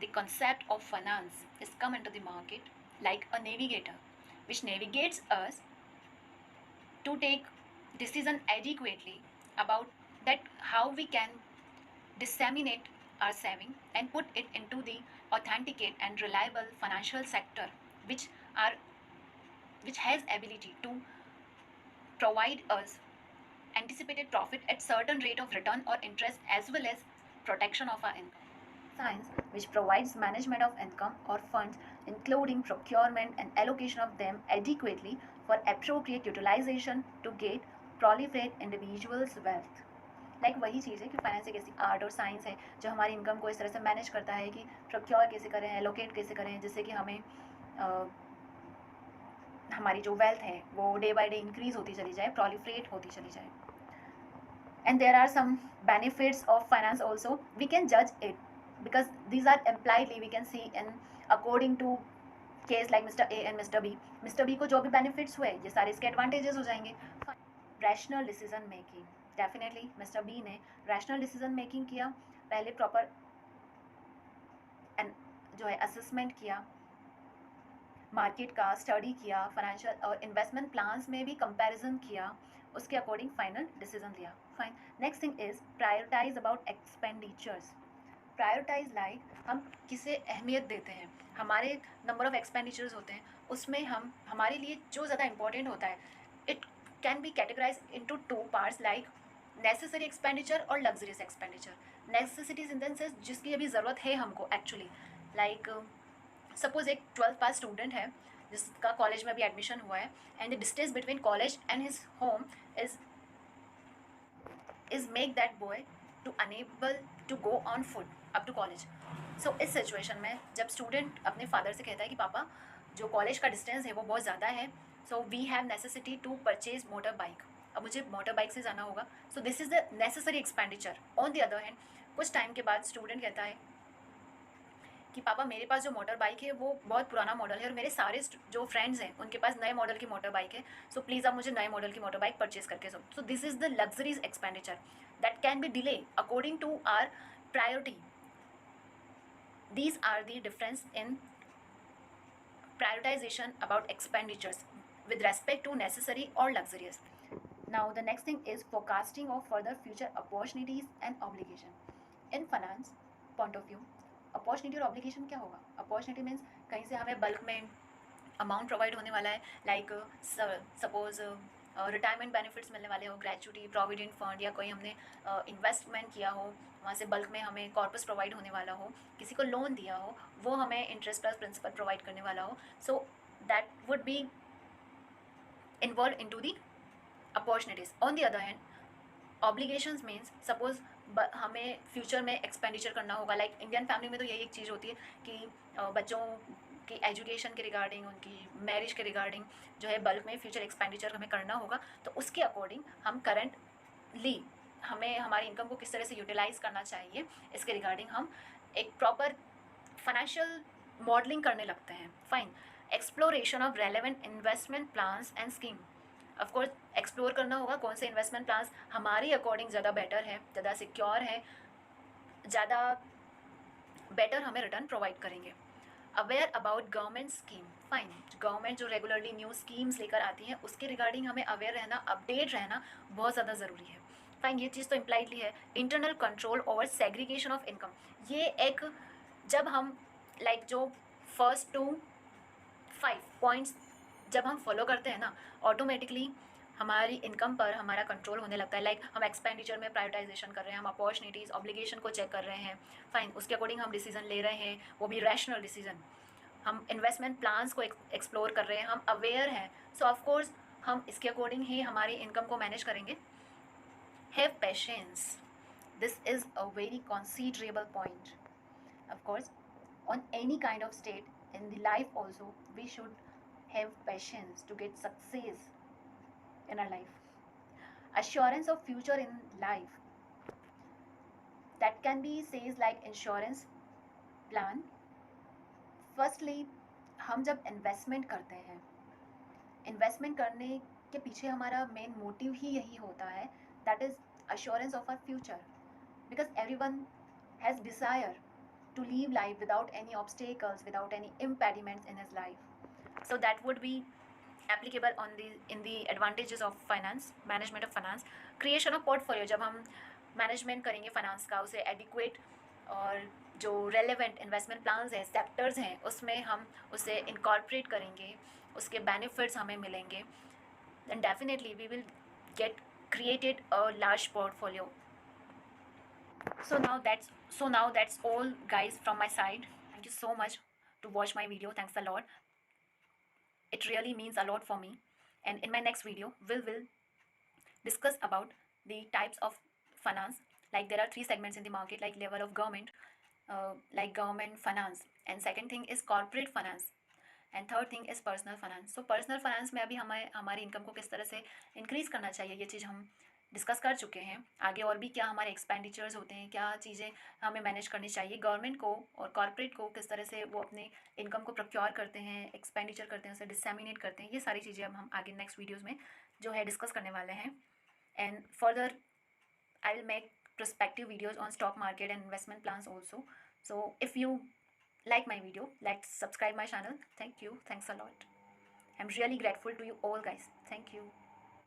the concept of finance is come into the market like a navigator, which navigates us to take decision adequately about that how we can disseminate our saving and put it into the authenticate and reliable financial sector which are which has ability to provide us anticipated profit at certain rate of return or interest as well as protection of our income. Science which provides management of income or funds including procurement and allocation of them adequately for appropriate utilization to get proliferate individuals wealth. Like वही चीज़ है कि finance एक ऐसी art और science है जो हमारी income को इस तरह से मैनेज करता है कि प्रोक्योर कैसे करें, एलोकेट कैसे करें, जिससे कि हमें हमारी जो वेल्थ है वो डे बाय डे इंक्रीज होती चली जाए, प्रोलिफरेट होती चली जाए. And there are some benefits of finance also. We can judge it because these are impliedly we can see in according to case like Mr. A and Mr. B. Mr. B को जो भी benefits हुए ये सारे इसके advantages हो जाएंगे. Rational decision making, definitely mister B ने रैशनल डिसीजन मेकिंग किया. पहले प्रॉपर जो है असेसमेंट किया, मार्केट का स्टडी किया, फाइनेंशियल और इन्वेस्टमेंट प्लान्स में भी कंपैरिजन किया, उसके अकॉर्डिंग फाइनल डिसीजन लिया. Fine. Next thing is prioritize about expenditures. Prioritize like हम किसे अहमियत देते हैं, हमारे नंबर ऑफ एक्सपेंडिचर्स होते हैं उसमें हम हमारे लिए जो ज़्यादा इंपॉर्टेंट होता है it can be categorized into two parts like necessary expenditure और luxurious expenditure. Necessities in the sense जिसकी अभी ज़रूरत है हमको actually, like suppose एक 12th पास स्टूडेंट है जिसका कॉलेज में अभी एडमिशन हुआ है and the distance between college and his home is make that boy to unable to go on foot up to college. So इस सिचुएशन में जब स्टूडेंट अपने फादर से कहता है कि पापा जो कॉलेज का डिस्टेंस है वो बहुत ज़्यादा है, so we have necessity to purchase motor bike, अब मुझे मोटर बाइक से जाना होगा, so this is the necessary expenditure. On the other hand कुछ टाइम के बाद स्टूडेंट कहता है कि पापा मेरे पास जो मोटर बाइक है वो बहुत पुराना मॉडल है और मेरे सारे जो फ्रेंड्स हैं उनके पास नए मॉडल की मोटर बाइक है, सो प्लीज़ आप मुझे नए मॉडल की मोटर बाइक परचेज करके दो. So this is the luxuries expenditure that can be delay according to our priority. These are the difference in prioritization about expenditures with respect to necessary or luxurious. Now the next thing is forecasting of further future opportunities and obligation. In finance point of view, opportunity और obligation क्या होगा? Opportunity means कहीं से हमें bulk में amount provide होने वाला है, लाइक सपोज रिटायरमेंट बेनिफिट्स मिलने वाले हो, ग्रेचुटी, प्रोविडेंट फंड, या कोई हमने इन्वेस्टमेंट किया हो वहाँ से बल्क में हमें कॉर्पस प्रोवाइड होने वाला हो, किसी को लोन दिया हो वो हमें इंटरेस्ट प्लस प्रिंसिपल प्रोवाइड करने वाला हो, so that would be involve in to the opportunities. On the other hand obligations means suppose हमें फ्यूचर में एक्सपेंडिचर करना होगा, लाइक इंडियन फैमिली में तो यही एक चीज़ होती है कि बच्चों की एजुकेशन के रिगार्डिंग, उनकी मैरिज के रिगार्डिंग जो है बल्क में फ्यूचर एक्सपेंडिचर हमें करना होगा, तो उसके अकॉर्डिंग हम करंटली हमें हमारी इनकम को किस तरह से यूटिलाइज करना चाहिए इसके रिगार्डिंग हम एक प्रॉपर फाइनेंशियल मॉडलिंग करने लगते हैं. Fine. Exploration of relevant investment plans and scheme. Of course explore करना होगा कौन से इन्वेस्टमेंट प्लान्स हमारे अकॉर्डिंग ज़्यादा बेटर है, ज़्यादा सिक्योर है, ज़्यादा बेटर हमें रिटर्न प्रोवाइड करेंगे. Aware about government scheme. Fine. Government जो रेगुलरली न्यू स्कीम्स लेकर आती हैं उसके रिगार्डिंग हमें अवेयर रहना, अपडेट रहना बहुत ज़्यादा ज़रूरी है. फाइन. ये चीज़ तो इम्प्लाइडली है. Internal control over segregation of income. ये एक जब हम लाइक जो फर्स्ट 5 पॉइंट्स जब हम फॉलो करते हैं ना, ऑटोमेटिकली हमारी इनकम पर हमारा कंट्रोल होने लगता है. लाइक हम एक्सपेंडिचर में प्रायोरिटाइजेशन कर रहे हैं, हम अपॉर्चुनिटीज़ ऑब्लिगेशन को चेक कर रहे हैं. फाइन. उसके अकॉर्डिंग हम डिसीजन ले रहे हैं, वो भी रैशनल डिसीजन. हम इन्वेस्टमेंट प्लान्स को एक्सप्लोर कर रहे हैं, हम अवेयर हैं, सो ऑफकोर्स हम इसके अकॉर्डिंग ही हमारी इनकम को मैनेज करेंगे. Have patience. This is a very considerable point. Of course on any kind of state in the life also we should have patience to get success in our life. Assurance of future in life, that can be says like insurance plan. Firstly हम जब investment करते हैं, investment करने के पीछे हमारा main motive ही यही होता है, that is assurance of our future, because everyone has desire to live life without any obstacles, without any impediments in his life. So that would be applicable on the in the advantages of finance, management of finance. Creation of portfolio, जब हम management करेंगे finance का, उसे adequate और जो relevant investment plans हैं, sectors हैं, उसमें हम उसे इनकॉर्पोरेट करेंगे, उसके बेनिफिट्स हमें मिलेंगे, then definitely we will get created a large portfolio. So now that's all guys from my side. Thank you so much to watch my video. Thanks a lot. It really means a lot for me. And in my next video we'll discuss about the types of finance. Like there are three segments in the market, like level of government, like government finance, and second thing is corporate finance, and third thing is personal finance. So personal finance में अभी हमारी income को किस तरह से increase करना चाहिए, ये चीज़ हम डिस्कस कर चुके हैं. आगे और भी क्या हमारे एक्सपेंडिचर्स होते हैं, क्या चीज़ें हमें मैनेज करनी चाहिए, गवर्नमेंट को और कॉर्पोरेट को किस तरह से वो अपने इनकम को प्रोक्योर करते हैं, एक्सपेंडिचर करते हैं, उसे डिसमिनेट करते हैं, ये सारी चीज़ें अब हम आगे नेक्स्ट वीडियोज़ में जो है डिस्कस करने वाले हैं. And further I will make prospective videos on stock market and investment plans also. So if you like my video, let's subscribe my channel. Thank you. Thanks a lot. I'm really grateful to you all guys. Thank you.